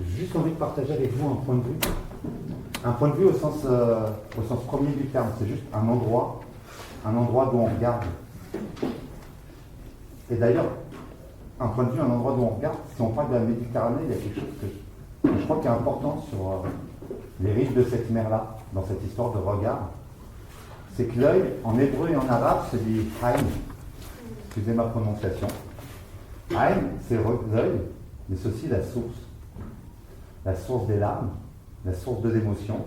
J'ai juste envie de partager avec vous un point de vue. Un point de vue au sens premier du terme. C'est juste un endroit d'où on regarde. Et d'ailleurs, un point de vue, un endroit d'où on regarde, si on parle de la Méditerranée, il y a quelque chose que je crois qui est important sur les rives de cette mer-là, dans cette histoire de regard. C'est que l'œil, en hébreu et en arabe, se dit Haïm. Excusez ma prononciation. Haïm, c'est l'œil, mais c'est aussi la source des larmes, la source de l'émotion.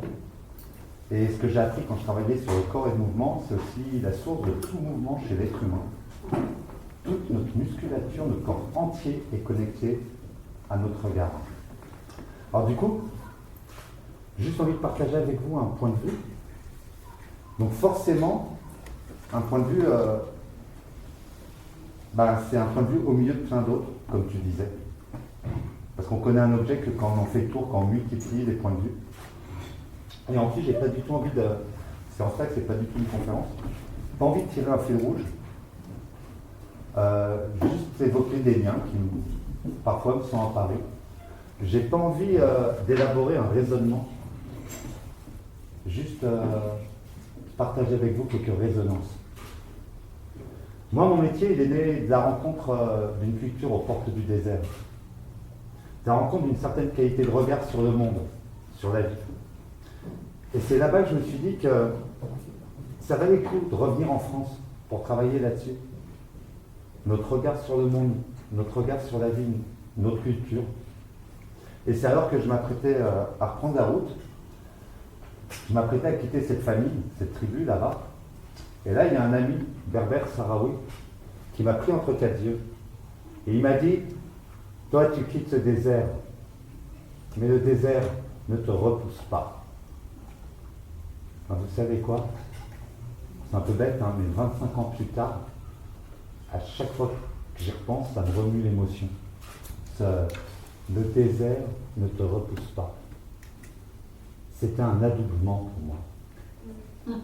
Et ce que j'ai appris quand je travaillais sur le corps et le mouvement, c'est aussi la source de tout mouvement chez l'être humain. Toute notre musculature, notre corps entier est connecté à notre regard. Alors du coup, j'ai juste envie de partager avec vous un point de vue. Donc forcément, un point de vue, c'est un point de vue au milieu de plein d'autres, comme tu disais. Parce qu'on connaît un objet que quand on en fait le tour, quand on multiplie les points de vue. Et en plus, j'ai pas du tout envie de... C'est en ça que c'est pas du tout une conférence. Pas envie de tirer un fil rouge. Juste évoquer des liens qui parfois me sont apparus. J'ai pas envie d'élaborer un raisonnement. Juste partager avec vous quelques résonances. Moi, mon métier, il est né de la rencontre d'une culture aux portes du désert. De la rencontre d'une certaine qualité de regard sur le monde, sur la vie. Et c'est là-bas que je me suis dit que ça valait le coup de revenir en France pour travailler là-dessus. Notre regard sur le monde, notre regard sur la vie, notre culture. Et c'est alors que je m'apprêtais à reprendre la route. Je m'apprêtais à quitter cette famille, cette tribu là-bas. Et là, il y a un ami berbère sahraoui qui m'a pris entre quatre yeux. Et il m'a dit, toi, tu quittes ce désert, mais le désert ne te repousse pas. Enfin, vous savez quoi? C'est un peu bête, hein, mais 25 ans plus tard, à chaque fois que j'y repense, ça me remue l'émotion. Le désert ne te repousse pas. C'était un adoubement pour moi.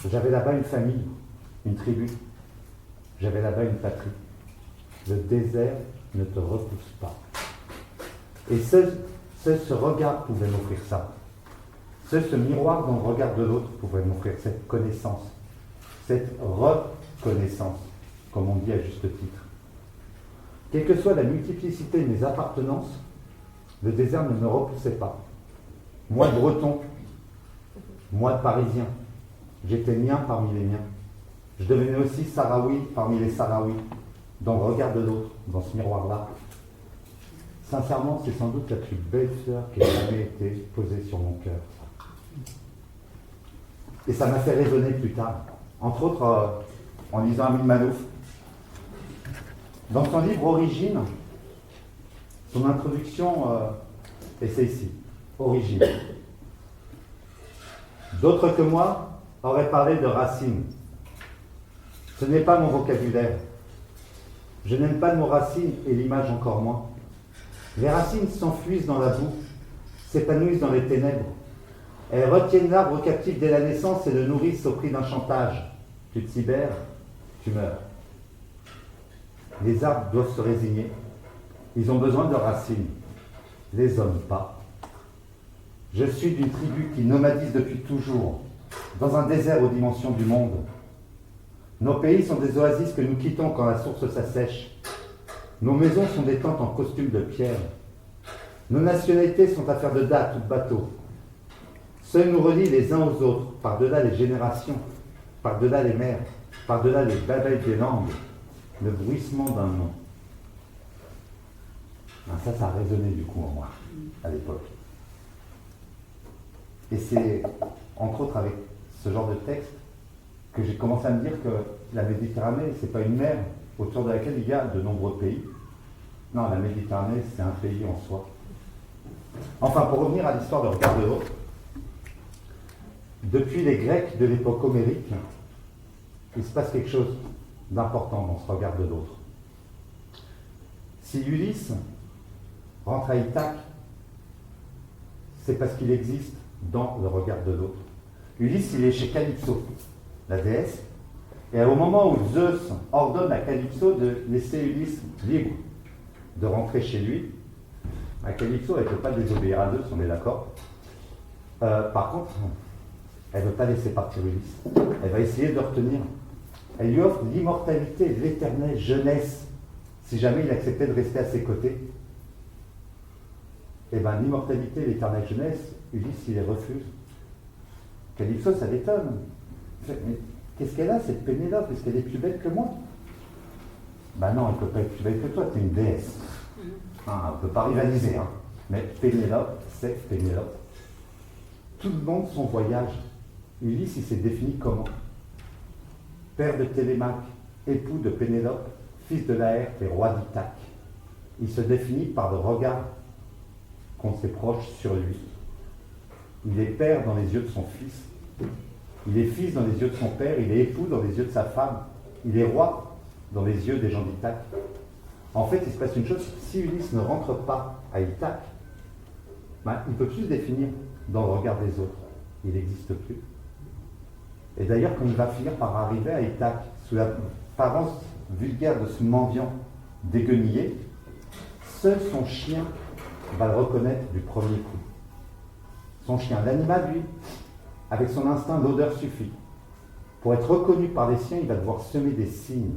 J'avais là-bas une famille, une tribu. J'avais là-bas une patrie. Le désert ne te repousse pas. Et ce regard pouvait m'offrir ça. Ce miroir dans le regard de l'autre pouvait m'offrir cette connaissance, cette reconnaissance, comme on dit à juste titre. Quelle que soit la multiplicité de mes appartenances, le désert ne me repoussait pas. Moi de breton, moi de parisien, j'étais mien parmi les miens. Je devenais aussi sahraoui parmi les sahraouis, dans le regard de l'autre, dans ce miroir-là. Sincèrement, c'est sans doute la plus belle fleur qui ait jamais été posée sur mon cœur. Et ça m'a fait raisonner plus tard, entre autres en lisant Amin Malouf. Dans son livre Origine, son introduction est celle-ci, Origine. D'autres que moi auraient parlé de racines. Ce n'est pas mon vocabulaire. Je n'aime pas le mot racine et l'image encore moins. Les racines s'enfuisent dans la boue, s'épanouissent dans les ténèbres. Elles retiennent l'arbre captif dès la naissance et le nourrissent au prix d'un chantage. Tu te cybères, tu meurs. Les arbres doivent se résigner. Ils ont besoin de racines. Les hommes pas. Je suis d'une tribu qui nomadise depuis toujours, dans un désert aux dimensions du monde. Nos pays sont des oasis que nous quittons quand la source s'assèche. Nos maisons sont des tentes en costume de pierre. Nos nationalités sont affaires de date ou de bateau. Seuls nous relient les uns aux autres, par-delà les générations, par-delà les mers, par-delà les babels des langues, le bruissement d'un nom. Ça a résonné du coup en moi, à l'époque. Et c'est, entre autres, avec ce genre de texte, que j'ai commencé à me dire que la Méditerranée, c'est pas une mer autour de laquelle il y a de nombreux pays. Non, la Méditerranée, c'est un pays en soi. Enfin, pour revenir à l'histoire de regard de l'autre, depuis les Grecs de l'époque homérique, il se passe quelque chose d'important dans ce regard de l'autre. Si Ulysse rentre à Ithaque, c'est parce qu'il existe dans le regard de l'autre. Ulysse, il est chez Calypso, la déesse, et au moment où Zeus ordonne à Calypso de laisser Ulysse libre de rentrer chez lui, Calypso, elle ne peut pas désobéir à Zeus, on est d'accord. Par contre, elle ne veut pas laisser partir Ulysse. Elle va essayer de le retenir. Elle lui offre l'immortalité, l'éternelle jeunesse, si jamais il acceptait de rester à ses côtés. Eh bien, l'immortalité, l'éternelle jeunesse, Ulysse, il les refuse. Calypso, ça l'étonne. Mais qu'est-ce qu'elle a, cette Pénélope? Est-ce qu'elle est plus belle que moi? Ben non, elle ne peut pas être plus belle que toi, tu es une déesse. On ne peut pas rivaliser, hein. Mais Pénélope, c'est Pénélope. Tout le long de son voyage, Ulysse, il s'est défini comment? Père de Télémaque, époux de Pénélope, fils de Laërte et roi d'Ithaque. Il se définit par le regard qu'ont ses proches sur lui. Il est père dans les yeux de son fils. Il est fils dans les yeux de son père. Il est époux dans les yeux de sa femme. Il est roi dans les yeux des gens d'Ithaque. En fait, il se passe une chose, si Ulysse ne rentre pas à Ithaque, ben, il ne peut plus se définir dans le regard des autres. Il n'existe plus. Et d'ailleurs, quand il va finir par arriver à Ithaque, sous l'apparence vulgaire de ce mendiant déguenillé, seul son chien va le reconnaître du premier coup. Son chien, l'animal, lui, avec son instinct, l'odeur suffit. Pour être reconnu par les siens, il va devoir semer des signes.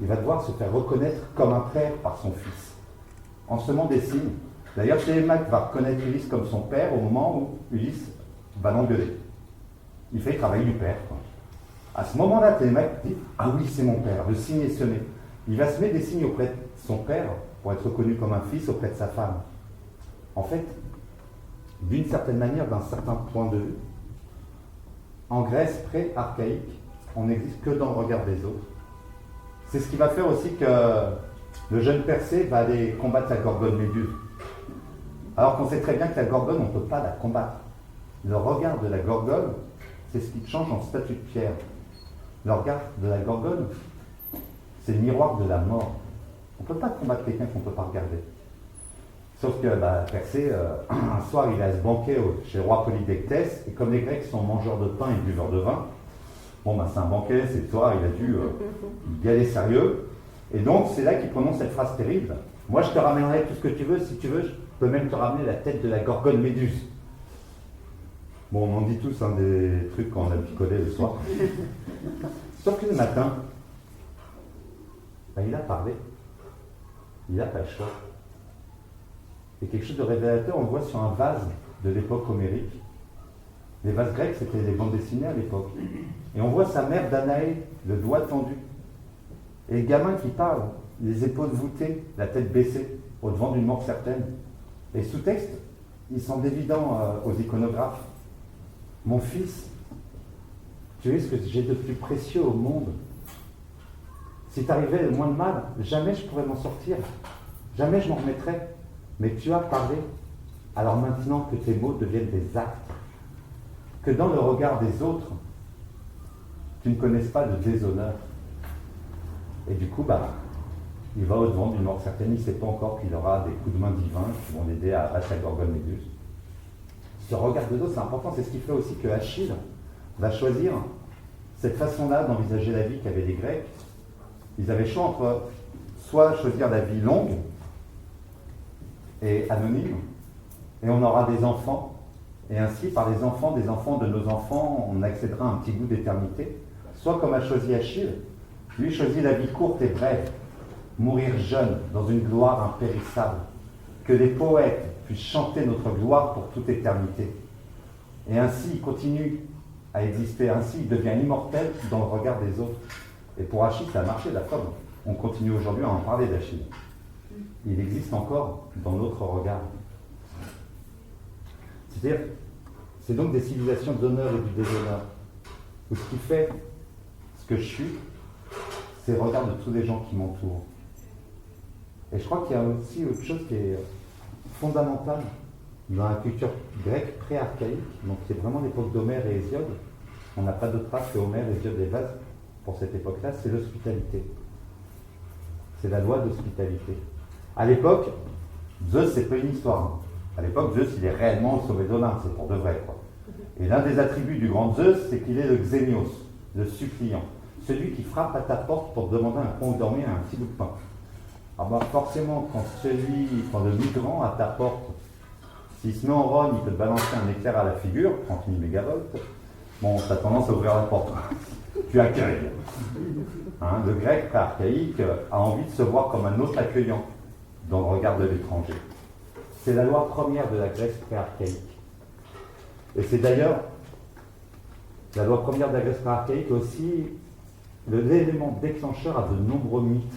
Il va devoir se faire reconnaître comme un père par son fils, en semant des signes. D'ailleurs, Télémaque va reconnaître Ulysse comme son père au moment où Ulysse va l'engueuler. Il fait le travail du père, quoi. À ce moment-là, Télémaque dit « Ah oui, c'est mon père, le signe est semé ». Il va semer des signes auprès de son père pour être reconnu comme un fils auprès de sa femme. En fait, d'une certaine manière, d'un certain point de vue, en Grèce pré-archaïque, on n'existe que dans le regard des autres. C'est ce qui va faire aussi que le jeune Persée va aller combattre la Gorgone Méduse. Alors qu'on sait très bien que la Gorgone, on ne peut pas la combattre. Le regard de la Gorgone, c'est ce qui te change en statue de pierre. Le regard de la Gorgone, c'est le miroir de la mort. On ne peut pas combattre quelqu'un qu'on ne peut pas regarder. Sauf que Persée, un soir, il a ce banquet chez le roi Polydectès, et comme les Grecs sont mangeurs de pain et buveurs de vin, c'est un banquet, c'est le soir, il a dû y aller sérieux. Et donc, c'est là qu'il prononce cette phrase terrible. Moi, je te ramènerai tout ce que tu veux. Si tu veux, je peux même te ramener la tête de la Gorgone Méduse. Bon, on en dit tous des trucs quand on a picolé le soir. Sauf que le matin, il a parlé. Il n'a pas le choix. Et quelque chose de révélateur, on le voit sur un vase de l'époque homérique. Les vases grecs, c'était les bandes dessinées à l'époque. Et on voit sa mère Danaé, le doigt tendu. Et le gamin qui parle, les épaules voûtées, la tête baissée, au-devant d'une mort certaine. Et sous-texte, il semble évident aux iconographes. Mon fils, tu es ce que j'ai de plus précieux au monde. Si t'arrivais le moins de mal, jamais je pourrais m'en sortir. Jamais je m'en remettrais. Mais tu as parlé. Alors maintenant que tes mots deviennent des actes, que dans le regard des autres, tu ne connaisses pas de déshonneur. Et du coup, il va au-devant d'une mort certaine. Il ne sait pas encore qu'il aura des coups de main divins qui vont l'aider à abattre la Gorgone Méduse. Ce regard de dos, c'est important. C'est ce qui fait aussi que Achille va choisir cette façon-là d'envisager la vie qu'avaient les Grecs. Ils avaient le choix entre soit choisir la vie longue et anonyme, et on aura des enfants, et ainsi, par les enfants des enfants de nos enfants, on accédera à un petit bout d'éternité. Soit comme a choisi Achille, lui choisit la vie courte et brève, mourir jeune dans une gloire impérissable, que les poètes puissent chanter notre gloire pour toute éternité. Et ainsi, il continue à exister, ainsi il devient immortel dans le regard des autres. Et pour Achille, ça a marché, la preuve. On continue aujourd'hui à en parler d'Achille. Il existe encore dans notre regard. C'est-à-dire, c'est donc des civilisations d'honneur et du déshonneur. Et ce qui fait ce que je suis, c'est le regard de tous les gens qui m'entourent. Et je crois qu'il y a aussi autre chose qui est fondamentale dans la culture grecque pré-archaïque, donc c'est vraiment l'époque d'Homère et Hésiode. On n'a pas d'autre trace que Homère, Hésiode et Vase pour cette époque-là, c'est l'hospitalité. C'est la loi d'hospitalité. À l'époque, Zeus, c'est pas une histoire. À l'époque, Zeus, il est réellement le sauvé d'Olympe, c'est pour de vrai, quoi. Et l'un des attributs du grand Zeus, c'est qu'il est le xénios, le suppliant, celui qui frappe à ta porte pour te demander un coin où dormir et un petit bout de pain. Alors bah, forcément, quand le migrant à ta porte, s'il se met en rogne, il peut te balancer un éclair à la figure, 30 000 mégavolts, bon, tu as tendance à ouvrir la porte. Tu accueilles. Hein, le grec archaïque a envie de se voir comme un autre accueillant dans le regard de l'étranger. C'est la loi première de la Grèce pré-archaïque. Et c'est d'ailleurs la loi première de la Grèce pré-archaïque aussi l'élément déclencheur à de nombreux mythes.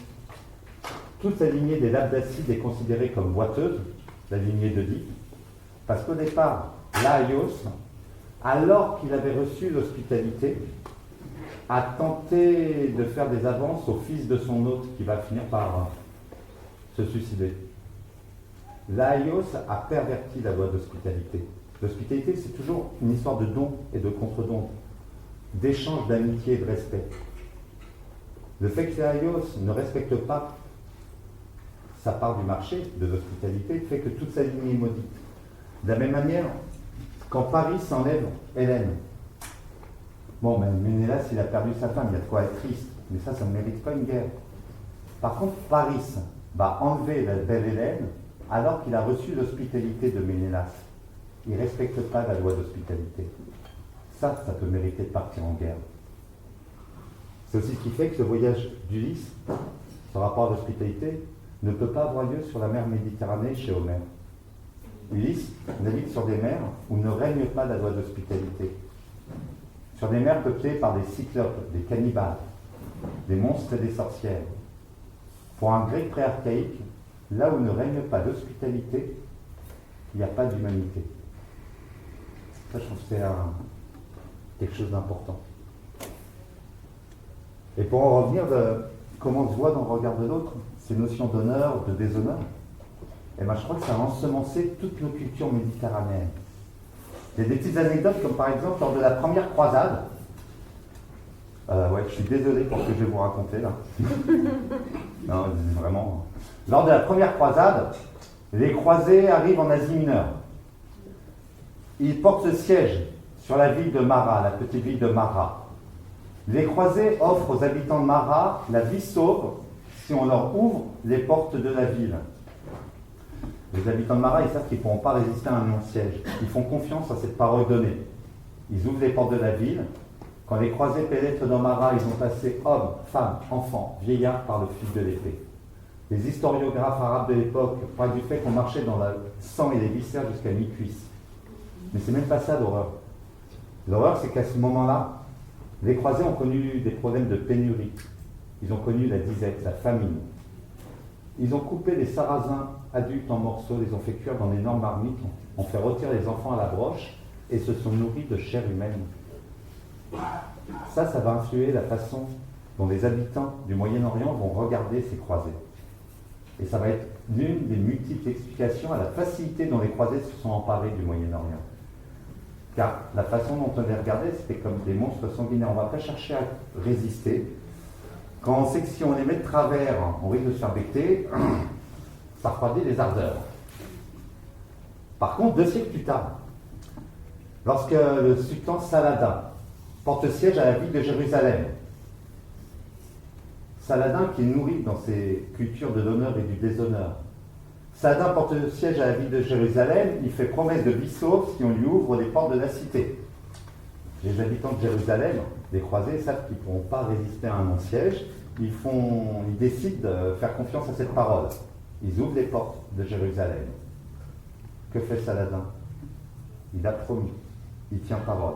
Toute la lignée des Labdacides est considérée comme boiteuse, la lignée d'Oedipe, parce qu'au départ, Laïos, alors qu'il avait reçu l'hospitalité, a tenté de faire des avances au fils de son hôte qui va finir par se suicider. Laïos a perverti la loi d'hospitalité. L'hospitalité, c'est toujours une histoire de don et de contre-don, d'échange d'amitié et de respect. Le fait que Laïos ne respecte pas sa part du marché de l'hospitalité fait que toute sa lignée est maudite. De la même manière, quand Paris s'enlève Hélène, bon, mais Ménélas, il a perdu sa femme, il y a de quoi être triste, mais ça ne mérite pas une guerre. Par contre, Paris va enlever la belle Hélène alors qu'il a reçu l'hospitalité de Ménélas. Il ne respecte pas la loi d'hospitalité. Ça peut mériter de partir en guerre. C'est aussi ce qui fait que ce voyage d'Ulysse, ce rapport à l'hospitalité, ne peut pas avoir lieu sur la mer Méditerranée chez Homère. Ulysse navigue sur des mers où ne règne pas la loi d'hospitalité. Sur des mers peuplées par des cyclopes, des cannibales, des monstres et des sorcières. Pour un grec pré-archaïque, là où ne règne pas l'hospitalité, il n'y a pas d'humanité. Ça, je trouve que c'est quelque chose d'important. Et pour en revenir de comment on se voit dans le regard de l'autre, ces notions d'honneur, de déshonneur, et ben, je crois que ça a ensemencé toutes nos cultures méditerranéennes. Il y a des petites anecdotes, comme par exemple lors de la première croisade. Ouais, je suis désolé pour ce que je vais vous raconter là. Non, vraiment. Lors de la première croisade, les croisés arrivent en Asie mineure. Ils portent siège sur la ville de Mara, la petite ville de Mara. Les croisés offrent aux habitants de Mara la vie sauve si on leur ouvre les portes de la ville. Les habitants de Mara, ils savent qu'ils ne pourront pas résister à un non-siège. Ils font confiance à cette parole donnée. Ils ouvrent les portes de la ville. Quand les croisés pénètrent dans Mara, ils ont passé hommes, femmes, enfants, vieillards par le fil de l'épée. Les historiographes arabes de l'époque parlent du fait qu'on marchait dans le sang et les viscères jusqu'à mi-cuisse. Mais c'est même pas ça l'horreur. L'horreur, c'est qu'à ce moment-là, les croisés ont connu des problèmes de pénurie. Ils ont connu la disette, la famine. Ils ont coupé les sarrasins adultes en morceaux, les ont fait cuire dans d'énormes marmites, ont fait rôtir les enfants à la broche et se sont nourris de chair humaine. Ça va influer la façon dont les habitants du Moyen-Orient vont regarder ces croisés. Et ça va être l'une des multiples explications à la facilité dont les croisés se sont emparés du Moyen-Orient. Car la façon dont on les regardait, c'était comme des monstres sanguinaires. On ne va pas chercher à résister. Quand on sait que si on les met de travers, on risque de se faire becter, ça refroidit les ardeurs. Par contre, 2 siècles plus tard, lorsque le sultan Saladin porte siège à la ville de Jérusalem, Saladin qui est nourri dans ses cultures de l'honneur et du déshonneur, Saladin porte siège à la ville de Jérusalem, il fait promesse de vie sauve si on lui ouvre les portes de la cité. Les habitants de Jérusalem, les croisés, savent qu'ils ne pourront pas résister à un non-siège. Ils décident de faire confiance à cette parole. Ils ouvrent les portes de Jérusalem. Que fait Saladin? Il a promis. Il tient parole.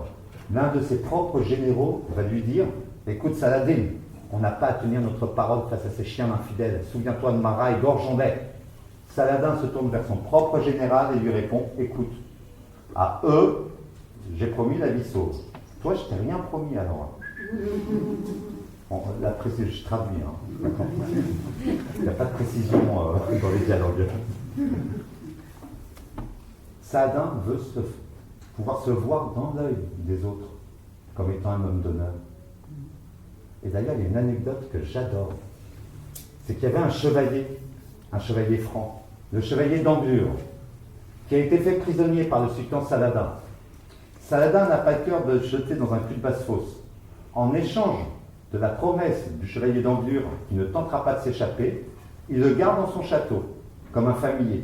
L'un de ses propres généraux va lui dire: écoute Saladin, on n'a pas à tenir notre parole face à ces chiens infidèles. Souviens-toi de Mara, égorgeons-les. Saladin se tourne vers son propre général et lui répond: écoute, à eux, j'ai promis la vie sauve. Toi, je t'ai rien promis alors. Bon, la précision, je traduis. Hein. Il n'y a pas de précision dans les dialogues. Saladin veut pouvoir se voir dans l'œil des autres comme étant un homme d'honneur. Et d'ailleurs, il y a une anecdote que j'adore. C'est qu'il y avait un chevalier franc, le chevalier d'Anglure, qui a été fait prisonnier par le sultan Saladin. Saladin n'a pas le cœur de le jeter dans un cul de basse-fosse. En échange de la promesse du chevalier d'Anglure qui ne tentera pas de s'échapper, il le garde dans son château, comme un familier,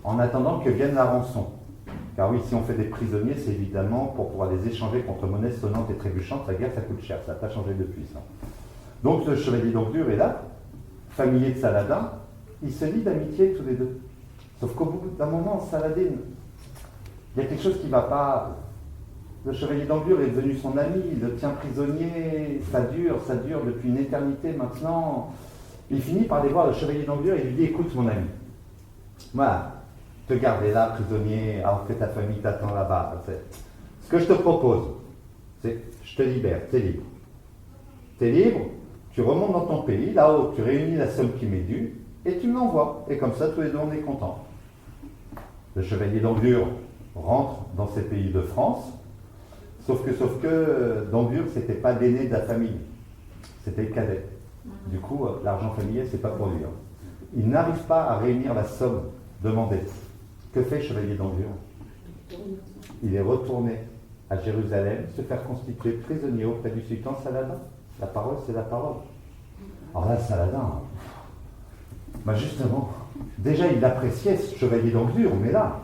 en attendant que vienne la rançon. Car oui, si on fait des prisonniers, c'est évidemment pour pouvoir les échanger contre monnaie sonnante et trébuchante. La guerre, ça coûte cher, ça n'a pas changé depuis ça. Donc le chevalier d'Anglure est là, familier de Saladin, ils se lient d'amitié tous les deux. Sauf qu'au bout d'un moment, Saladin, il y a quelque chose qui ne va pas. Le chevalier d'Anglure est devenu son ami, il le tient prisonnier, ça dure depuis une éternité maintenant. Il finit par aller voir le chevalier d'Anglure et lui dit, écoute mon ami, voilà, te garder là, prisonnier, alors que ta famille t'attend là-bas. Ce que je te propose, c'est je te libère, t'es libre. T'es libre, tu remontes dans ton pays, là-haut, tu réunis la somme qui m'est due, et tu me l'envoies. Et comme ça, tous les deux, on est contents. Le chevalier d'Anglure rentre dans ses pays de France, sauf que d'Anglure, c'était pas l'aîné de la famille, c'était le cadet. Du coup, l'argent familial, c'est pas pour lui. Il n'arrive pas à réunir la somme demandée. Que fait le chevalier d'Anglure? Il est retourné à Jérusalem se faire constituer prisonnier auprès du sultan Saladin. La parole, c'est la parole. Alors là, Saladin, justement, déjà il appréciait ce chevalier d'Anglure, mais là,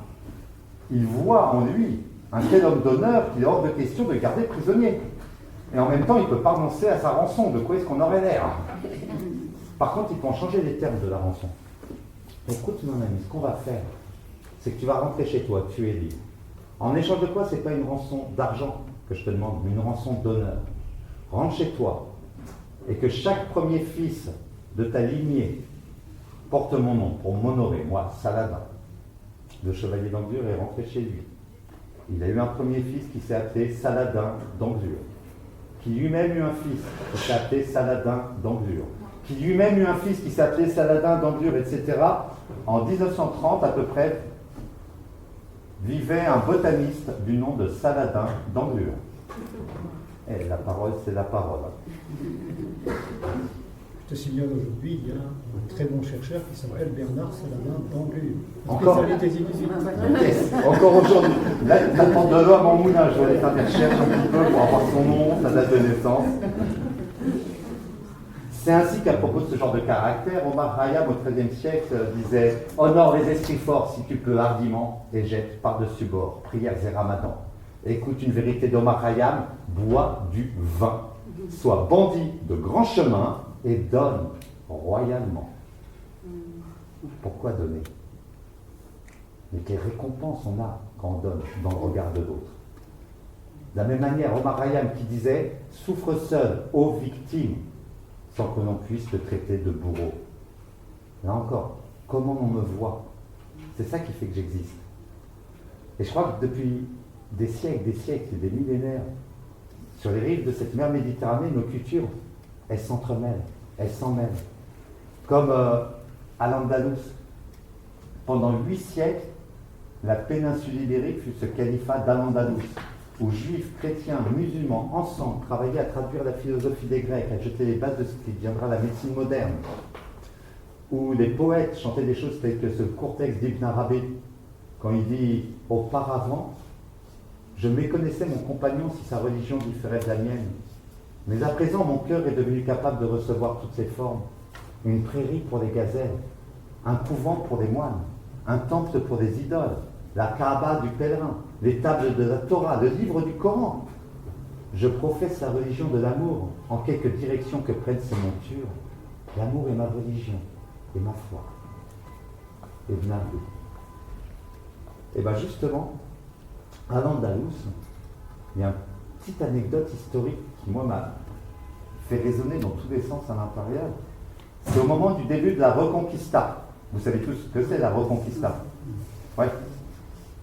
il voit en lui un tel homme d'honneur qu'il est hors de question de garder prisonnier. Et en même temps, il ne peut pas renoncer à sa rançon. De quoi est-ce qu'on aurait l'air? Par contre, il peut en changer les termes de la rançon. Écoute mon ami, ce qu'on va faire, c'est que tu vas rentrer chez toi, tu es libre. En échange de quoi, ce n'est pas une rançon d'argent que je te demande, mais une rançon d'honneur. Rentre chez toi, et que chaque premier fils de ta lignée porte mon nom pour m'honorer, moi, Saladin. Le chevalier d'Anglure est rentré chez lui. Il a eu un premier fils qui s'est appelé Saladin d'Anglure, qui lui-même eut un fils qui s'est appelé Saladin d'Anglure, qui lui-même eut un fils qui s'est appelé Saladin d'Anglure, etc. En 1930, à peu près, vivait un botaniste du nom de Saladin d'Anglure. Et la parole, c'est la parole. Je te signale aujourd'hui, il y a un très bon chercheur qui s'appelle Bernard Saladin d'Anglure. Encore Spécialité jésuite. Yes. Encore aujourd'hui. Là, la porte de l'homme en moulin, je vais aller faire des recherches un petit peu pour avoir son nom, sa date de naissance. C'est ainsi qu'à propos de ce genre de caractère, Omar Khayyam au XIIIe siècle disait « Honore les esprits forts si tu peux hardiment et jette par-dessus bord, prières et ramadans. Écoute une vérité d'Omar Khayyam, bois du vin. Sois bandit de grand chemin et donne royalement. » Pourquoi donner? Mais quelle récompense on a quand on donne dans le regard de l'autre. De la même manière, Omar Khayyam qui disait « Souffre seul, ô victime, sans que l'on puisse te traiter de bourreau. » Là encore, comment on me voit? C'est ça qui fait que j'existe. Et je crois que depuis des siècles et des millénaires, sur les rives de cette mer Méditerranée, nos cultures, elles s'entremêlent, elles s'en mêlent. Comme à l'Andalous, pendant 8 siècles, la péninsule ibérique fut ce califat d'Al-Andalus, où juifs, chrétiens, musulmans, ensemble, travaillaient à traduire la philosophie des Grecs, à jeter les bases de ce qui deviendra la médecine moderne, où les poètes chantaient des choses telles que ce court texte d'Ibn Arabi, quand il dit « Auparavant, je méconnaissais mon compagnon si sa religion différait de la mienne, mais à présent mon cœur est devenu capable de recevoir toutes ses formes. Une prairie pour les gazelles, un couvent pour les moines, un temple pour les idoles, la Kaaba du pèlerin, les tables de la Torah, le livre du Coran. Je professe la religion de l'amour en quelque direction que prennent ces montures. L'amour est ma religion et ma foi. Ibn Arabi. Et bien justement, à l'Andalous, il y a une petite anecdote historique qui, moi, m'a fait résonner dans tous les sens à l'intérieur. C'est au moment du début de la Reconquista. Vous savez tous ce que c'est la Reconquista? Oui.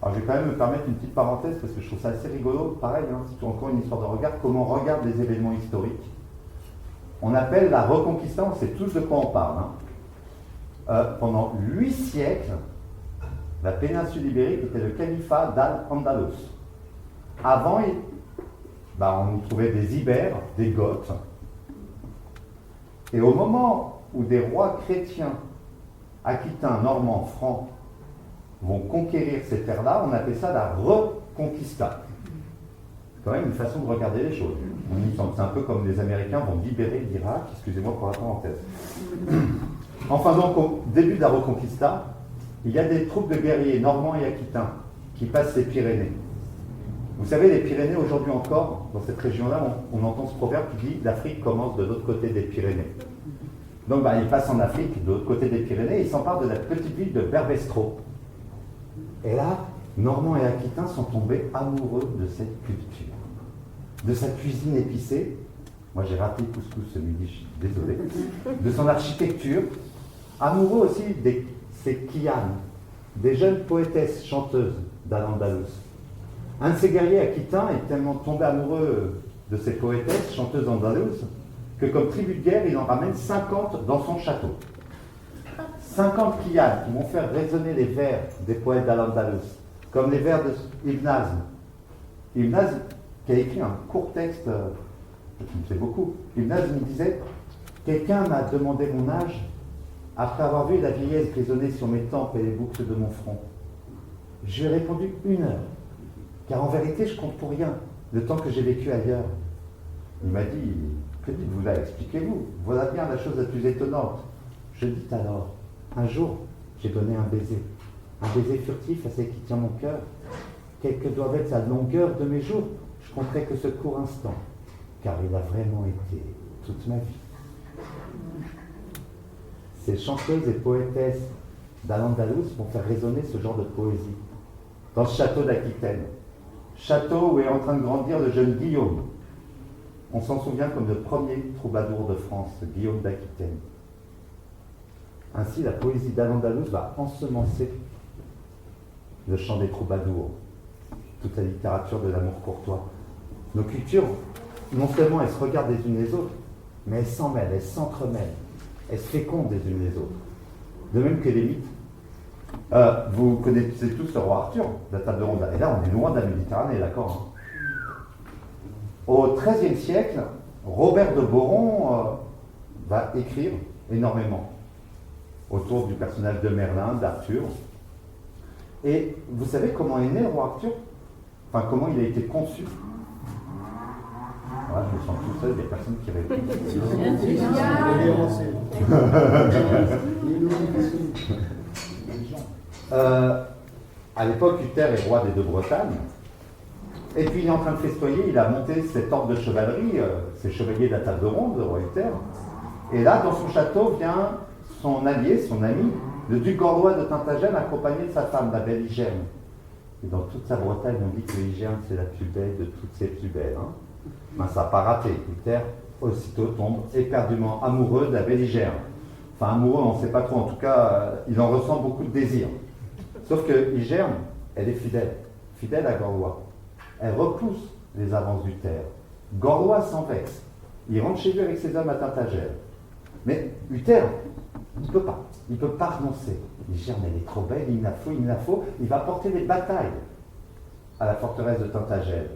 Alors je vais quand même me permettre une petite parenthèse parce que je trouve ça assez rigolo. Pareil, c'est encore une histoire de regard. Comment on regarde les événements historiques. On appelle la Reconquista, on sait tous de quoi on parle. Pendant 8 siècles, la péninsule ibérique était le califat d'Al-Andalus. Avant, on y trouvait des Ibères, des Goths. Et au moment où des rois chrétiens, aquitains, normands, francs, vont conquérir ces terres-là, on appelle ça la Reconquista. C'est quand même une façon de regarder les choses. C'est un peu comme les Américains vont libérer l'Irak, excusez-moi pour la parenthèse. Enfin donc, au début de la Reconquista, il y a des troupes de guerriers normands et aquitains qui passent les Pyrénées. Vous savez, les Pyrénées, aujourd'hui encore, dans cette région-là, on entend ce proverbe qui dit « l'Afrique commence de l'autre côté des Pyrénées ». Donc ils passent en Afrique, de l'autre côté des Pyrénées, et ils s'emparent de la petite ville de Berbestro. Et là, Normands et Aquitains sont tombés amoureux de cette culture, de sa cuisine épicée. Moi, j'ai raté le couscous ce midi, je suis désolé. De son architecture, amoureux aussi de ses quillanes, des jeunes poétesses chanteuses d'Al-Andalus. Un de ces guerriers aquitains est tellement tombé amoureux de ces poétesses chanteuses andalous que comme tribut de guerre, il en ramène 50 dans son château. 50 quillanes qui vont faire résonner les vers des poètes d'Al-Andalus, comme les vers de Ibn Hazm. Ibn Hazm, qui a écrit un court texte, qui me plaît beaucoup. Ibn Hazm disait « Quelqu'un m'a demandé mon âge après avoir vu la vieillesse grisonner sur mes tempes et les boucles de mon front. Je lui ai répondu 1 heure, car en vérité, je compte pour rien, le temps que j'ai vécu ailleurs. Il m'a dit, que dites-vous là, expliquez-vous, voilà bien la chose la plus étonnante. Je dis alors, un jour, j'ai donné un baiser furtif à celle qui tient mon cœur. Quelle que doit être la longueur de mes jours, je compterai que ce court instant, car il a vraiment été toute ma vie. » Ces chanteuses et poétesses d'Al-Andalus vont faire résonner ce genre de poésie dans ce château d'Aquitaine. Château où est en train de grandir le jeune Guillaume. On s'en souvient comme le premier troubadour de France, Guillaume d'Aquitaine. Ainsi, la poésie d'Al-Andalus va ensemencer le chant des troubadours, toute la littérature de l'amour courtois. Nos cultures, non seulement elles se regardent les unes les autres, mais elles s'en mêlent, elles s'entremêlent, elles se fécondent les unes les autres. De même que les mythes. Vous connaissez tous le roi Arthur, la table ronde. Et là, on est loin de la Méditerranée, d'accord, hein. Au XIIIe siècle, Robert de Boron va écrire énormément autour du personnage de Merlin, d'Arthur. Et vous savez comment est né le roi Arthur? Enfin, comment il a été conçu? Voilà, je me sens tout seul, il n'y a personne qui répond. À l'époque, Uther est roi des Deux-Bretagne. Et puis il est en train de festoyer, il a monté cet ordre de chevalerie, ces chevaliers de la table ronde, le roi Uther. Et là, dans son château, vient son allié, son ami, le duc gordois de Tintagel, accompagné de sa femme, la belle Hygerne. Et dans toute sa Bretagne, on dit que Hygerne, c'est la plus belle de toutes ces plus belles. Hein. Ben, ça n'a pas raté. Uther, aussitôt, tombe éperdument amoureux de la belle Hygerne. Enfin, amoureux, on ne sait pas trop. En tout cas, il en ressent beaucoup de désir. Sauf que Hygerne, elle est fidèle à Gordois. Elle repousse les avances d'Uther. Gordois s'en vexe. Il rentre chez lui avec ses hommes à Tintagel. Mais Uther, il ne peut pas renoncer. Hygerne, elle est trop belle, il me la faut. Il va porter des batailles à la forteresse de Tintagel.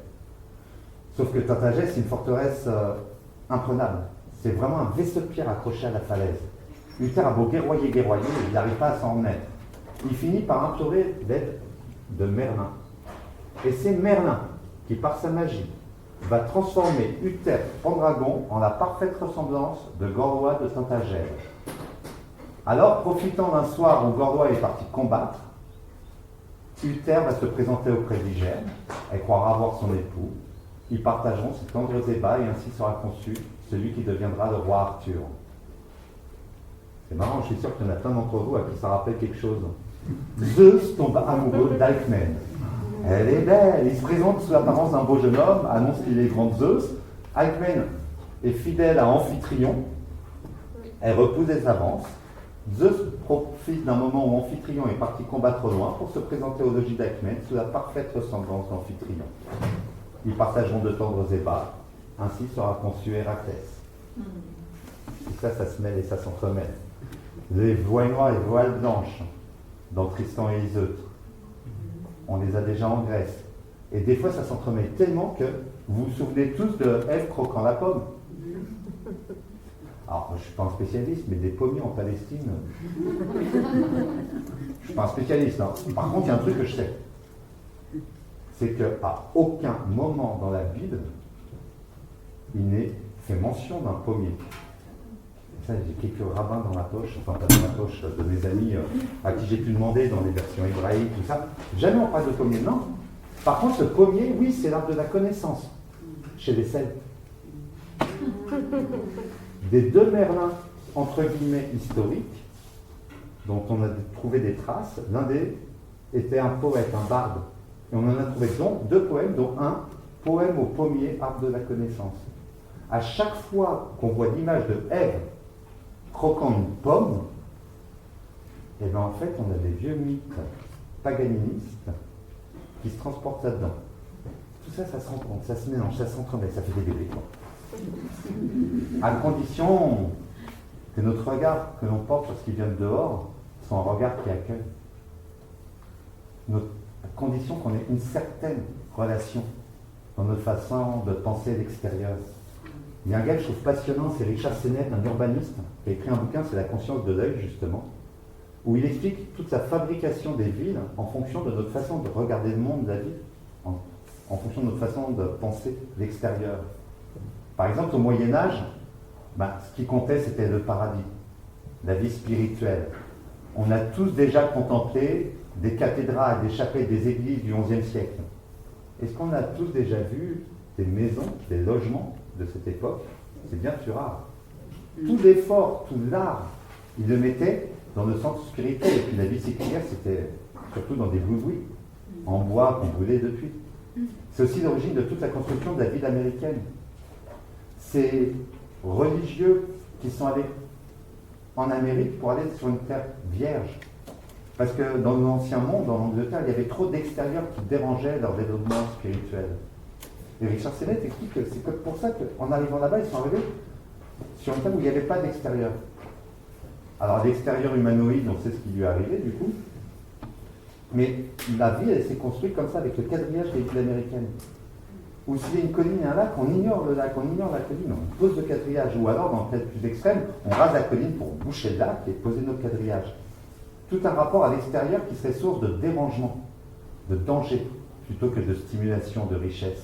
Sauf que Tintagel, c'est une forteresse imprenable. C'est vraiment un vaisseau de pierre accroché à la falaise. Uther a beau guerroyer, il n'arrive pas à s'en remettre. Il finit par implorer l'aide de Merlin. Et c'est Merlin qui, par sa magie, va transformer Uther Pendragon en la parfaite ressemblance de Gordois de Tintagel. Alors, profitant d'un soir où Gordois est parti combattre, Uther va se présenter auprès d'Hygerne. Elle croira avoir son époux. Ils partageront ces tendres ébats et ainsi sera conçu celui qui deviendra le roi Arthur. C'est marrant, je suis sûr qu'il y en a plein d'entre vous à qui ça rappelle quelque chose. Zeus tombe amoureux d'Alcmène. Elle est belle, il se présente sous l'apparence d'un beau jeune homme, annonce qu'il est grand Zeus. Alcmène est fidèle à Amphitryon. Elle repousse les avances. Zeus profite d'un moment où Amphitryon est parti combattre au loin pour se présenter au logis d'Alcmène sous la parfaite ressemblance d'Amphitryon. Ils partageront de tendres ébats, ainsi sera conçu Héraclès. Et ça se mêle et ça s'entremêle. Les voiles noires et voiles blanches dans Tristan et Iseut, on les a déjà en Grèce. Et des fois, ça s'entremêle tellement que vous vous souvenez tous de Ève croquant la pomme. Alors, je ne suis pas un spécialiste, mais des pommiers en Palestine, je ne suis pas un spécialiste. Hein. Par contre, il y a un truc que je sais. C'est qu'à aucun moment dans la Bible, il n'est fait mention d'un pommier. ça, j'ai quelques rabbins dans ma poche, enfin pas dans ma poche, de mes amis à qui j'ai pu demander dans les versions hébraïques, tout ça. Jamais on parle de pommier, non. Par contre, le pommier, oui, c'est l'arbre de la connaissance, chez les Celtes. Des deux Merlins, entre guillemets, historiques, dont on a trouvé des traces, l'un des était un poète, un barde. Et on en a trouvé donc 2 poèmes, dont un poème au pommier, arbre de la connaissance. À chaque fois qu'on voit l'image de Ève croquant une pomme, et bien en fait, on a des vieux mythes paganistes qui se transportent là-dedans. Tout ça, ça se rencontre, ça se mélange, ça s'entremêle, ça fait des bébés, quoi. À condition que notre regard que l'on porte sur ce qui vient de dehors soit un regard qui accueille. À condition qu'on ait une certaine relation dans notre façon de penser l'extérieur. Il y a un gars que je trouve passionnant, c'est Richard Sennett, un urbaniste, qui a écrit un bouquin, c'est La conscience de l'œil, justement, où il explique toute sa fabrication des villes en fonction de notre façon de regarder le monde, la vie, en fonction de notre façon de penser l'extérieur. Par exemple, au Moyen-Âge, ce qui comptait, c'était le paradis, la vie spirituelle. On a tous déjà contemplé des cathédrales, des chapelles, des églises du XIe siècle. Est-ce qu'on a tous déjà vu des maisons, des logements de cette époque? C'est bien plus rare. Tout l'effort, tout l'art, il le mettait dans le centre spirituel. Et puis la vie séculière, c'était surtout dans des boui-boui, en bois qu'on brûlait depuis. C'est aussi l'origine de toute la construction de la ville américaine. Ces religieux qui sont allés en Amérique pour aller sur une terre vierge. Parce que dans l'ancien monde, en Angleterre, il y avait trop d'extérieurs qui dérangeaient leur développement spirituel. Et Richard Sennett explique que c'est pour ça qu'en arrivant là-bas, ils sont arrivés sur une terre où il n'y avait pas d'extérieur. Alors l'extérieur humanoïde, on sait ce qui lui est arrivé du coup, mais la ville, elle s'est construite comme ça, avec le quadrillage des villes américaines. Ou s'il y a une colline et un lac, on ignore le lac, on ignore la colline, on pose le quadrillage. Ou alors, dans le cas plus extrême, on rase la colline pour boucher le lac et poser notre quadrillage. Tout un rapport à l'extérieur qui serait source de dérangement, de danger, plutôt que de stimulation, de richesse.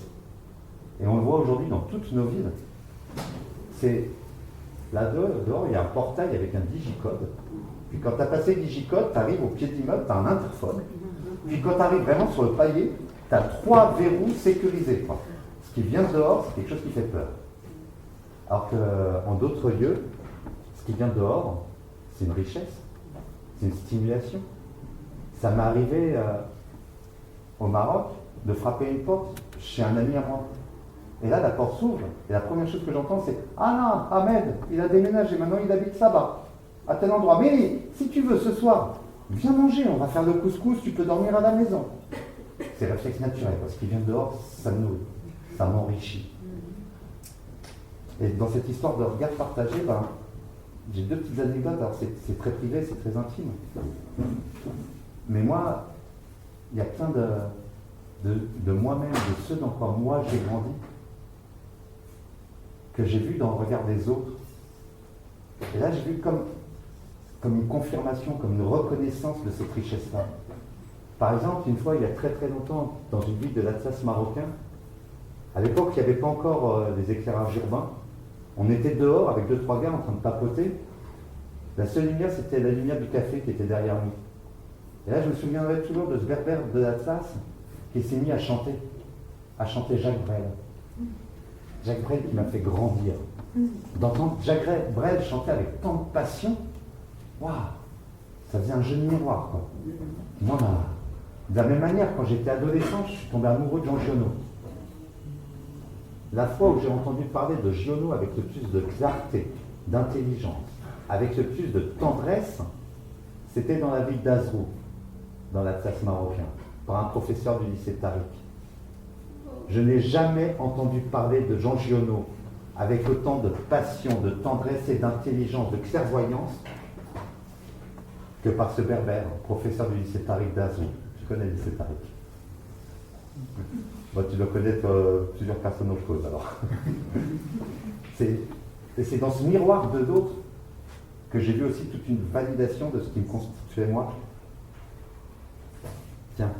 Et on le voit aujourd'hui dans toutes nos villes. C'est là dehors, il y a un portail avec un digicode. Puis quand tu as passé le digicode, tu arrives au pied de l'immeuble, tu as un interphone. Puis quand tu arrives vraiment sur le palier, tu as 3 verrous sécurisés, quoi. Ce qui vient dehors, c'est quelque chose qui fait peur. Alors qu'en d'autres lieux, ce qui vient dehors, c'est une richesse, c'est une stimulation. Ça m'est arrivé au Maroc de frapper une porte chez un ami à moi. Et là, la porte s'ouvre, et la première chose que j'entends, c'est « Ah non, Ahmed, il a déménagé, maintenant il habite là-bas, à tel endroit. Mais si tu veux, ce soir, viens manger, on va faire le couscous, tu peux dormir à la maison. » C'est réflexe naturel, parce qu'il vient dehors, ça me nourrit, ça m'enrichit. Et dans cette histoire de regard partagé, j'ai 2 petites anecdotes. Alors c'est très privé, c'est très intime. Mais moi, il y a plein de moi-même, de ceux dans quoi moi j'ai grandi, que j'ai vu dans le regard des autres. Et là, j'ai vu comme une confirmation, comme une reconnaissance de cette richesse-là. Par exemple, une fois, il y a très très longtemps, dans une ville de l'Atlas marocain, à l'époque, il n'y avait pas encore des éclairages urbains. On était dehors avec 2-3 gars en train de papoter. La seule lumière, c'était la lumière du café qui était derrière nous. Et là, je me souviendrai toujours de ce berbère de l'Atlas qui s'est mis à chanter Jacques Brel. Jacques Brel qui m'a fait grandir. D'entendre Jacques Brel chanter avec tant de passion, waouh, ça faisait un jeu de miroir, quoi. Moi, de la même manière, quand j'étais adolescent, je suis tombé amoureux de Jean Giono. La fois où j'ai entendu parler de Giono avec le plus de clarté, d'intelligence, avec le plus de tendresse, c'était dans la ville d'Azrou, dans l'Atlas marocain, par un professeur du lycée Tariq. Je n'ai jamais entendu parler de Jean Giono avec autant de passion, de tendresse et d'intelligence, de clairvoyance, que par ce berbère, professeur du lycée Tariq d'Azrou. Tu connais le lycée Tariq? Bon, tu dois connaître plusieurs personnes aux causes, alors. Et c'est dans ce miroir de d'autres que j'ai vu aussi toute une validation de ce qui me constituait moi. Tiens.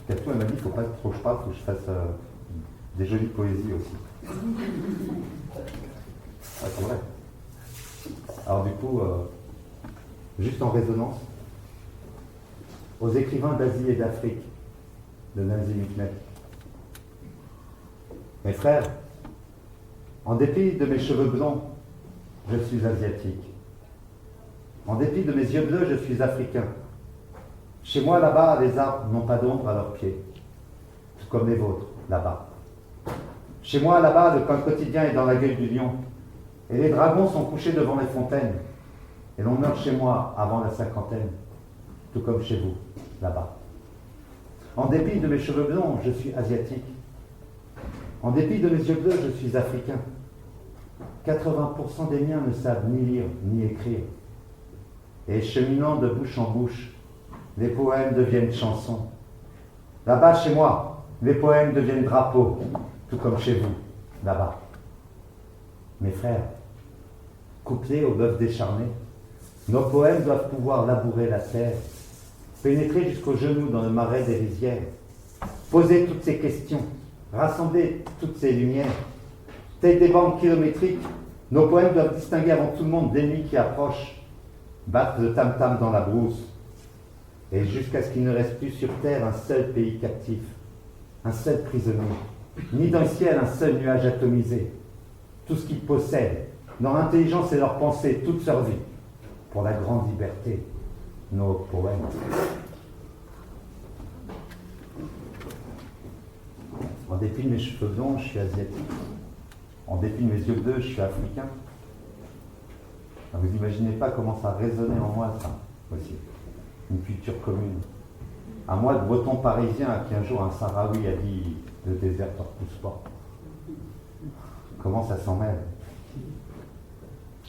Catou, elle m'a dit, il ne faut pas trop que je parle, il faut que je fasse des jolies poésies aussi. Ah, c'est vrai. Alors du coup, juste en résonance, aux écrivains d'Asie et d'Afrique, de Nazi Mikmet. Mes frères, en dépit de mes cheveux blonds, je suis asiatique. En dépit de mes yeux bleus, je suis africain. Chez moi, là-bas, les arbres n'ont pas d'ombre à leurs pieds, tout comme les vôtres, là-bas. Chez moi, là-bas, le pain quotidien est dans la gueule du lion, et les dragons sont couchés devant les fontaines, et l'on meurt chez moi avant la cinquantaine, tout comme chez vous, là-bas. En dépit de mes cheveux blonds, je suis asiatique. En dépit de mes yeux bleus, je suis africain. 80% des miens ne savent ni lire ni écrire. Et cheminant de bouche en bouche, les poèmes deviennent chansons. Là-bas, chez moi, les poèmes deviennent drapeaux, tout comme chez vous, là-bas. Mes frères, couplés au bœuf décharné, nos poèmes doivent pouvoir labourer la terre, pénétrer jusqu'aux genoux dans le marais des rizières, poser toutes ces questions, rassembler toutes ces lumières. Tels des bandes kilométriques, nos poèmes doivent distinguer avant tout le monde l'ennemi qui approche, battre le tam-tam dans la brousse, et jusqu'à ce qu'il ne reste plus sur terre un seul pays captif, un seul prisonnier, ni dans le ciel un seul nuage atomisé. Tout ce qu'ils possèdent, leur intelligence et leur pensée, toute leur vie, pour la grande liberté, nos poèmes. En dépit de mes cheveux blonds, je suis asiatique. En dépit de mes yeux bleus, je suis africain. Vous n'imaginez pas comment ça résonnait en moi, ça, aussi. Une culture commune. À moi, le breton parisien, à qui un jour un Sahraoui a dit « le désert ne repousse pas ». Comment ça s'en mêle.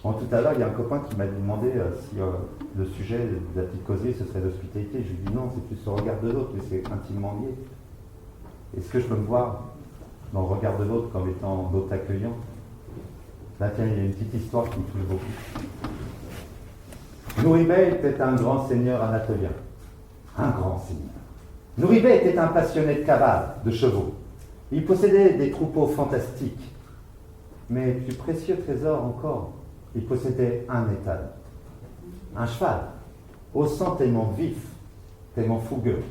Tout à l'heure, il y a un copain qui m'a demandé si le sujet de la petite causerie, ce serait l'hospitalité. Je lui ai dit non, c'est plus le regard de l'autre, mais c'est intimement lié. Est-ce que je peux me voir dans le regard de l'autre comme étant l'autre accueillant? Là, tiens, il y a une petite histoire qui me touche beaucoup. Nouribet était un grand seigneur anatolien. Un grand seigneur. Nouribet était un passionné de cavale, de chevaux. Il possédait des troupeaux fantastiques. Mais plus précieux trésor encore, il possédait un étal. Un cheval, au sang tellement vif, tellement fougueux,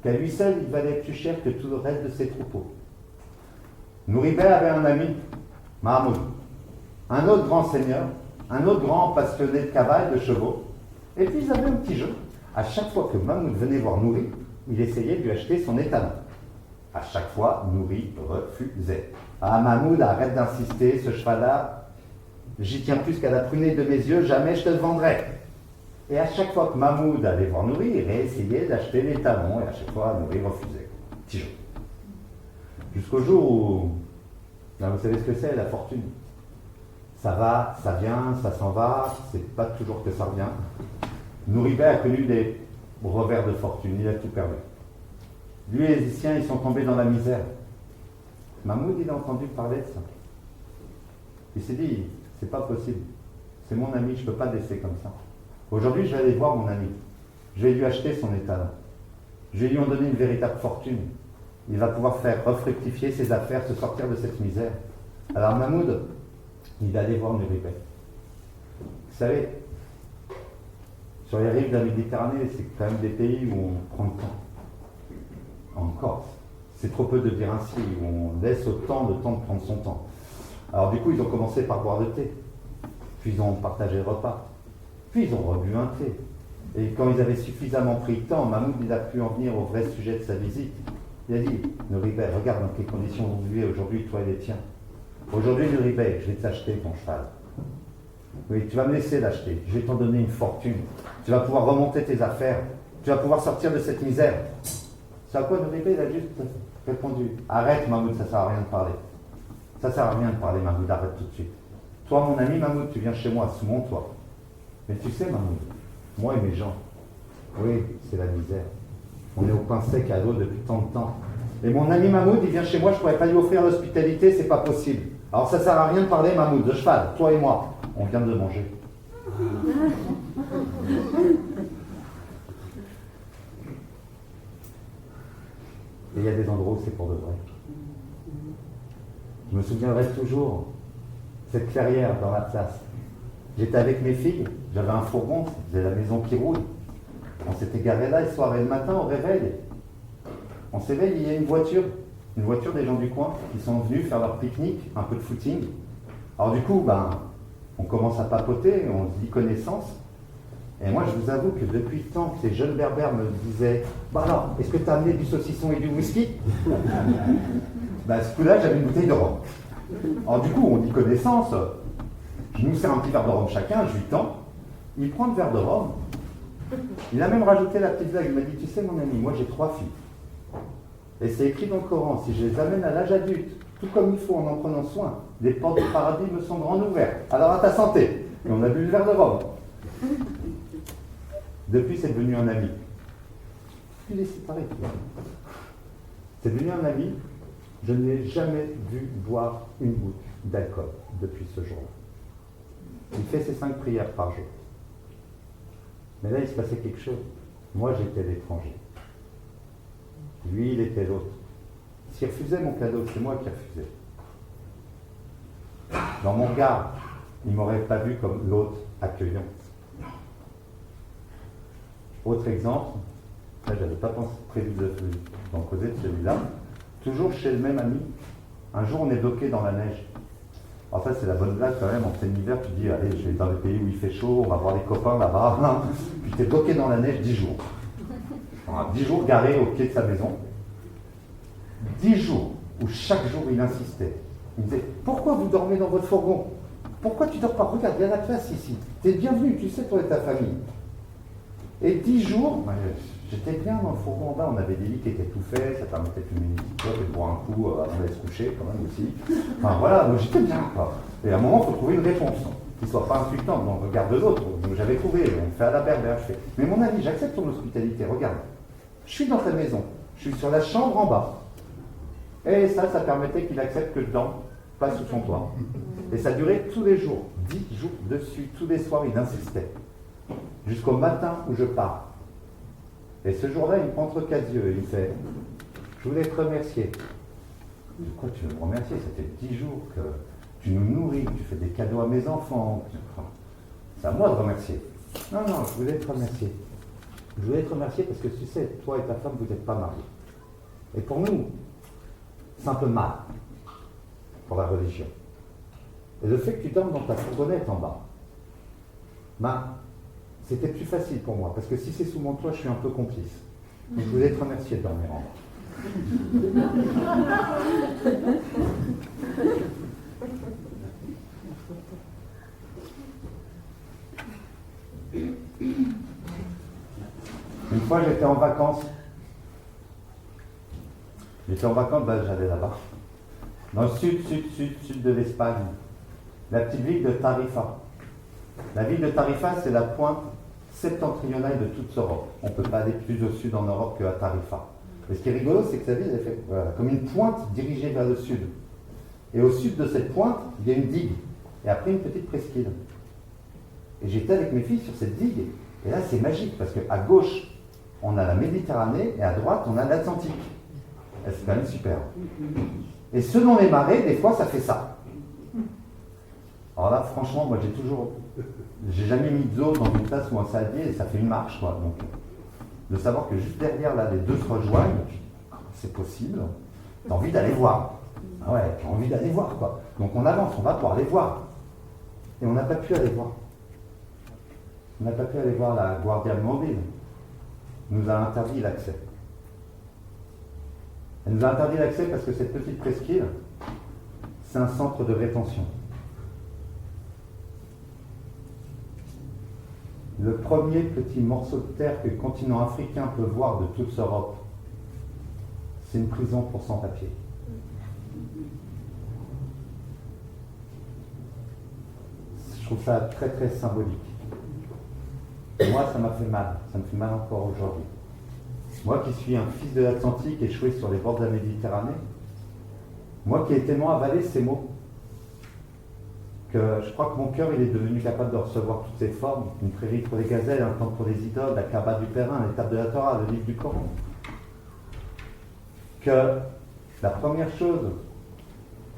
qu'à lui seul, il valait plus cher que tout le reste de ses troupeaux. Nouribet avait un ami, Mahmoud, un autre grand seigneur, un autre grand passionné de cavale, de chevaux, et puis ils avaient un petit jeu. À chaque fois que Mahmoud venait voir Nouri, il essayait de lui acheter son étalon. À chaque fois, Nouri refusait. Ah, Mahmoud, arrête d'insister, ce cheval-là, j'y tiens plus qu'à la prunelle de mes yeux, jamais je te le vendrai. Et à chaque fois que Mahmoud allait voir Nouri, il réessayait d'acheter les talons, et à chaque fois, Nouri refusait. Petit jeu. Jusqu'au jour où, là, vous savez ce que c'est, la fortune. Ça va, ça vient, ça s'en va, c'est pas toujours que ça revient. Nouribet a connu des revers de fortune, il a tout perdu. Lui et les siens, ils sont tombés dans la misère. Mahmoud, il a entendu parler de ça. Il s'est dit, c'est pas possible. C'est mon ami, je ne peux pas le laisser comme ça. Aujourd'hui, je vais aller voir mon ami. Je vais lui acheter son étalon. Je vais lui en donner une véritable fortune. Il va pouvoir faire refructifier ses affaires, se sortir de cette misère. Alors Mahmoud, il va aller voir Nouribet. Vous savez, sur les rives de la Méditerranée, c'est quand même des pays où on prend le temps. En Corse, c'est trop peu de dire ainsi, où on laisse autant le temps de prendre son temps. Alors du coup, ils ont commencé par boire le thé, puis ils ont partagé le repas, puis ils ont rebu un thé. Et quand ils avaient suffisamment pris le temps, Mahmoud il a pu en venir au vrai sujet de sa visite. Il a dit, Nouribet, regarde dans quelles conditions vous vivez aujourd'hui, toi et les tiens. Aujourd'hui, Nouribet, je vais t'acheter ton cheval. Oui, tu vas me laisser l'acheter, je vais t'en donner une fortune. Tu vas pouvoir remonter tes affaires, tu vas pouvoir sortir de cette misère. C'est à quoi Nouribet, il a juste répondu, arrête Mahmoud, ça ne sert à rien de parler. Ça ne sert à rien de parler, Mahmoud, arrête tout de suite. Toi, mon ami Mahmoud, tu viens chez moi, sous mon toit. Mais tu sais, Mahmoud, moi et mes gens, oui, c'est la misère. On est au pain sec à l'eau depuis tant de temps. Et mon ami Mahmoud, il vient chez moi, je ne pourrais pas lui offrir l'hospitalité, c'est pas possible. Alors ça ne sert à rien de parler, Mahmoud, le cheval, toi et moi, on vient de manger. Et il y a des endroits où c'est pour de vrai. Je me souviendrai toujours cette clairière dans la place. J'étais avec mes filles, j'avais un fourgon, c'était la maison qui roule. On s'était garé là le soir et le matin au réveil. On s'éveille, il y a une voiture des gens du coin qui sont venus faire leur pique-nique, un peu de footing. Alors du coup, on commence à papoter, on se dit connaissance. Et moi, je vous avoue que depuis le temps que ces jeunes berbères me disaient « Bah alors, est-ce que tu as amené du saucisson et du whisky ?» Ce coup-là, j'avais une bouteille de rhum. Alors du coup, on dit connaissance. Je nous sers un petit verre de rhum chacun, je lui tends. Il prend le verre de rhum. Il a même rajouté la petite blague. Il m'a dit, tu sais mon ami, moi j'ai 3 filles. Et c'est écrit dans le Coran, si je les amène à l'âge adulte, tout comme il faut en prenant soin, les portes du paradis me sont grandes ouvertes. Alors à ta santé. Et on a bu le verre de rhum. Depuis, c'est devenu un ami. Il est séparé. C'est devenu un ami. Je ne l'ai jamais vu boire une goutte d'alcool depuis ce jour-là. Il fait ses 5 prières par jour. Mais là, il se passait quelque chose. Moi, j'étais l'étranger. Lui, il était l'autre. S'il refusait mon cadeau, c'est moi qui refusais. Dans mon regard, il ne m'aurait pas vu comme l'autre accueillant. Autre exemple, là, je n'avais pas prévu d'en causer de celui-là. Toujours chez le même ami, un jour, on est bloqué dans la neige. Alors ça, c'est la bonne blague quand même, en plein hiver, tu dis, allez, je vais dans le pays où il fait chaud, on va voir les copains là-bas. Puis tu es bloqué dans la neige 10 jours. Alors, 10 jours garé au pied de sa maison. 10 jours où chaque jour il insistait. Il me disait, pourquoi vous dormez dans votre fourgon? Pourquoi tu dors pas? Regarde, il y a la classe ici. Tu es bienvenu, tu sais, toi et ta famille. Et 10 jours, j'étais bien dans le fourgon en bas, on avait des lits qui étaient tout faits, ça permettait de fumer une petite clope et de boire un coup avant d'aller se coucher quand même aussi. Enfin voilà, donc j'étais bien quoi. Et à un moment, il faut trouver une réponse, qui ne soit pas insultante dans le regard de l'autre. Donc j'avais trouvé, on fait à la berbère, je fais. Mais mon ami, j'accepte ton hospitalité, regarde. Je suis dans ta maison, je suis sur la chambre en bas. Et ça permettait qu'il accepte que je dorme, pas sous son toit. Et ça durait tous les jours, 10 jours dessus, tous les soirs, il insistait. Jusqu'au matin où je pars. Et ce jour-là, il me prend entre 4 yeux et il fait « Je voulais te remercier. » De quoi tu veux me remercier? Ça fait 10 jours que tu nous nourris, que tu fais des cadeaux à mes enfants. C'est à moi de remercier. Non, je voulais te remercier. Je voulais te remercier parce que tu sais, toi et ta femme, vous n'êtes pas mariés. Et pour nous, c'est un peu mal pour la religion. Et le fait que tu dormes dans ta fourgonnette en bas, c'était plus facile pour moi, parce que si c'est sous mon toit, je suis un peu complice. Donc je voulais te remercier de dormir en bas. Une fois, j'étais en vacances. J'allais là-bas. Dans le sud de l'Espagne. La petite ville de Tarifa. La ville de Tarifa, c'est la pointe septentrionale de toute l'Europe. On ne peut pas aller plus au sud en Europe qu'à Tarifa. Et ce qui est rigolo, c'est que sa ville est faite comme une pointe dirigée vers le sud. Et au sud de cette pointe, il y a une digue. Et après, une petite presqu'île. Et j'étais avec mes filles sur cette digue. Et là, c'est magique, parce qu'à gauche, on a la Méditerranée, et à droite, on a l'Atlantique. Et c'est quand même super. Et selon les marées, des fois, ça fait ça. Alors là, franchement, moi, j'ai jamais mis d'eau dans une tasse ou un saladier, et ça fait une marche, quoi. Donc, de savoir que juste derrière, là, les deux se rejoignent, c'est possible. T'as envie d'aller voir. Ah ouais, t'as envie d'aller voir, quoi. Donc on avance, on va pour aller voir. Et on n'a pas pu aller voir. On n'a pas pu aller voir la Guardia Mobile. Elle nous a interdit l'accès. Elle nous a interdit l'accès parce que cette petite presqu'île, c'est un centre de rétention. Le premier petit morceau de terre que le continent africain peut voir de toute l'Europe, c'est une prison pour sans-papiers. Je trouve ça très très symbolique. Et moi, ça m'a fait mal. Ça me fait mal encore aujourd'hui. Moi qui suis un fils de l'Atlantique échoué sur les bords de la Méditerranée, moi qui ai tellement avalé ces mots, que je crois que mon cœur il est devenu capable de recevoir toutes ces formes, une prairie pour les gazelles, un temple pour les idoles, la Kaaba du Perrin, l'étape de la Torah, le livre du Coran. Que la première chose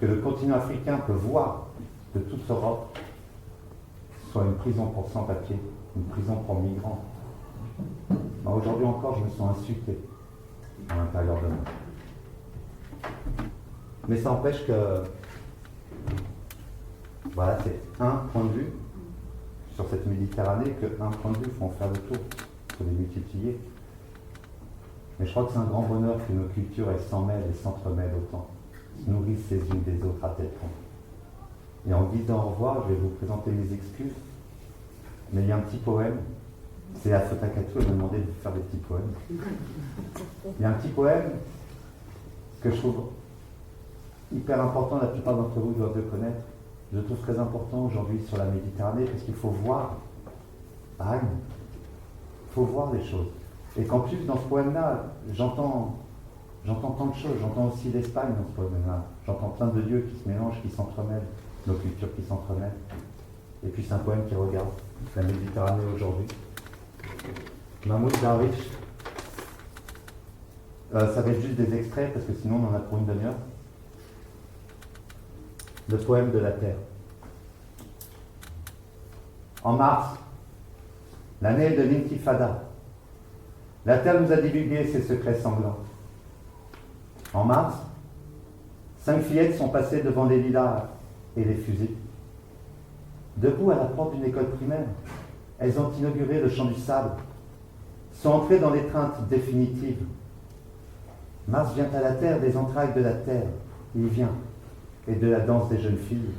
que le continent africain peut voir de toute l'Europe, soit une prison pour sans-papiers, une prison pour migrants. Ben, aujourd'hui encore, je me sens insulté à l'intérieur de moi. Mais ça empêche que, voilà, c'est un point de vue sur cette Méditerranée, qu'un point de vue, il faut en faire le tour, il faut les multiplier. Mais je crois que c'est un grand bonheur que nos cultures, elles s'en mêlent et s'entremêlent autant, se nourrissent les unes des autres à tel point. Et en disant au revoir, je vais vous présenter mes excuses, mais il y a un petit poème, c'est la Fotakatu, elle m'a demandé de faire des petits poèmes. Il y a un petit poème que je trouve hyper important, la plupart d'entre vous doivent le connaître. Je le trouve très important aujourd'hui sur la Méditerranée, parce qu'il faut voir Agnes, il faut voir les choses. Et qu'en plus, dans ce poème-là, j'entends tant de choses, j'entends aussi l'Espagne dans ce poème-là, j'entends plein de lieux qui se mélangent, qui s'entremêlent, nos cultures qui s'entremêlent. Et puis c'est un poème qui regarde la Méditerranée aujourd'hui. Mahmoud Darwish, ça va être juste des extraits, parce que sinon on en a pour une demi-heure. Le poème de la terre. En mars, l'année de l'Intifada, la terre nous a divulgué ses secrets sanglants. En mars, 5 fillettes sont passées devant les lilas et les fusils. Debout à la porte d'une école primaire, elles ont inauguré le champ du sable, sont entrées dans l'étreinte définitive. Mars vient à la terre des entrailles de la terre, il vient, et de la danse des jeunes filles.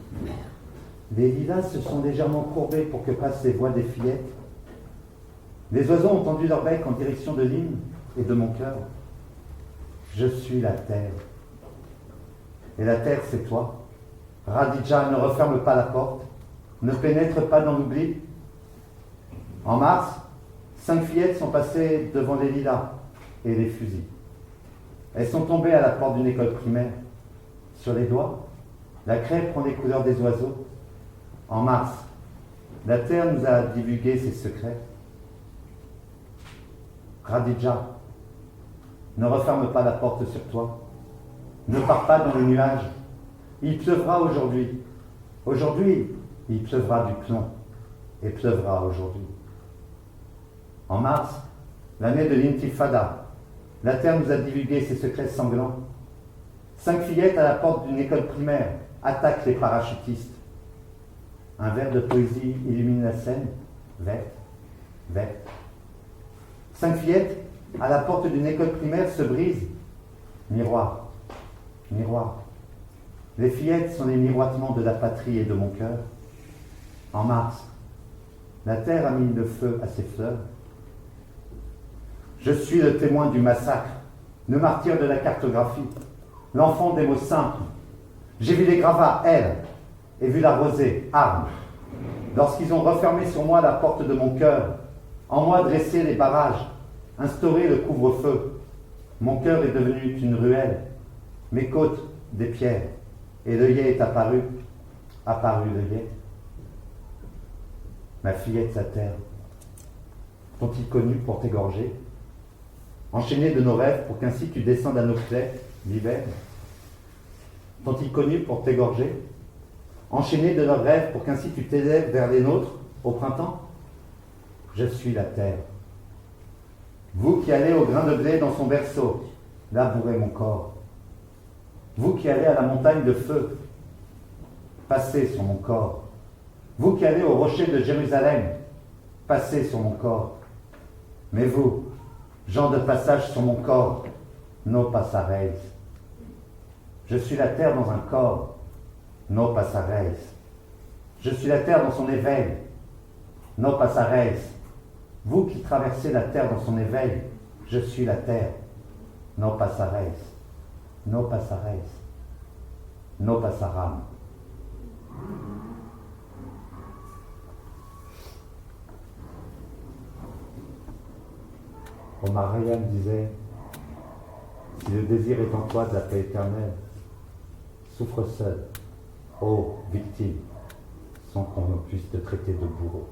Les lilas se sont légèrement courbés pour que passent les voix des fillettes. Les oiseaux ont tendu leur bec en direction de l'hymne et de mon cœur. Je suis la terre. Et la terre, c'est toi. Radija, ne referme pas la porte, ne pénètre pas dans l'oubli. En mars, 5 fillettes sont passées devant les lilas et les fusils. Elles sont tombées à la porte d'une école primaire. Sur les doigts, la craie prend les couleurs des oiseaux. En mars, la terre nous a divulgué ses secrets. Radija, ne referme pas la porte sur toi. Ne pars pas dans le nuage. Il pleuvra aujourd'hui. Aujourd'hui, il pleuvra du plomb. Et pleuvra aujourd'hui. En mars, l'année de l'Intifada, la terre nous a divulgué ses secrets sanglants. 5 fillettes à la porte d'une école primaire attaquent les parachutistes. Un vers de poésie illumine la scène. Verte, verte. 5 fillettes à la porte d'une école primaire se brisent. Miroir, miroir. Les fillettes sont les miroitements de la patrie et de mon cœur. En mars, la terre a mis le feu à ses fleurs. Je suis le témoin du massacre, le martyr de la cartographie, l'enfant des mots simples. J'ai vu les gravats, elle, et vu la rosée, arme. Lorsqu'ils ont refermé sur moi la porte de mon cœur, en moi dressé les barrages, instauré le couvre-feu, mon cœur est devenu une ruelle, mes côtes des pierres, et l'œillet est apparu l'œillet. Ma fillette, sa terre, t'ont-ils connu pour t'égorger, enchaîné de nos rêves pour qu'ainsi tu descendes à nos plaies l'hiver? T'ont-ils connu pour t'égorger, enchaîné de leurs rêves pour qu'ainsi tu t'élèves vers les nôtres au printemps? Je suis la terre. Vous qui allez au grain de blé dans son berceau, labourez mon corps. Vous qui allez à la montagne de feu, passez sur mon corps. Vous qui allez au rocher de Jérusalem, passez sur mon corps. Mais vous, gens de passage sur mon corps, no pasareis. Je suis la terre dans un corps, no pasareis. Je suis la terre dans son éveil, no pasareis. Vous qui traversez la terre dans son éveil, je suis la terre, no pasareis, no pasareis, no pasaram. Omar Khayyam disait, si le désir est en toi de la paix éternelle, souffre seul, ô victime, sans qu'on puisse te traiter de bourreau.